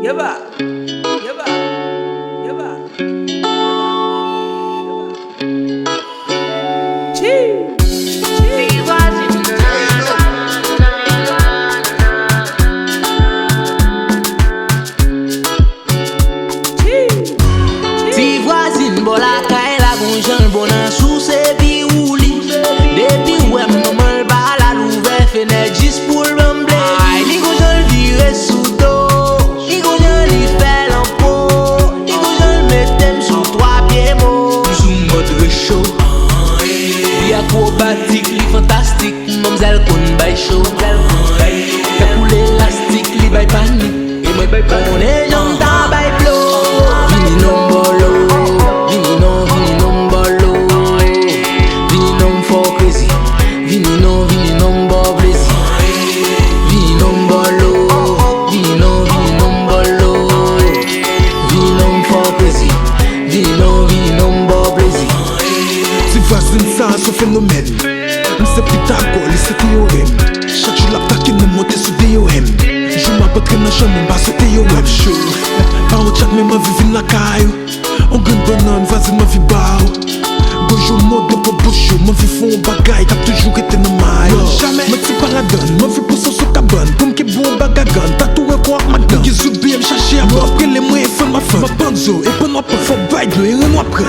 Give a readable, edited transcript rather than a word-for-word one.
Yeba. Acrobatique, li fantastique, mamzelle kon bay show. Fait couler l'élastique, li bay panique. Et moi bay panique. On est jambes dans bay flow. Vini non bolo, vini non bolo. Vini non for crazy, vini non bo blazy. Vini non bolo, vini non bolo. Vini non for crazy, vini non bo blazy. Vwazin nan son phénomène. M'se Pythagore, c'est théorème. Chaque jour la taquine me monte sous DOM. Je m'abattre dans chambre, m'ba sauter yo web show. Par au chat, mais ma vie vient la caillou. On gagne bonhomme, vas-y ma vie bao. Gojo mode pour bouchou, ma vie font bagaille, cap toujours été dans maille. Jamais, ma ti paradonne, ma vie pour son cabane. Comme qui bon bagagan, tatoué quoi ma gun. Qui zoubi, me chercher à mort, après les moyens font ma femme. Ma banzo, et pas non pas, faut bailler, et on apprend.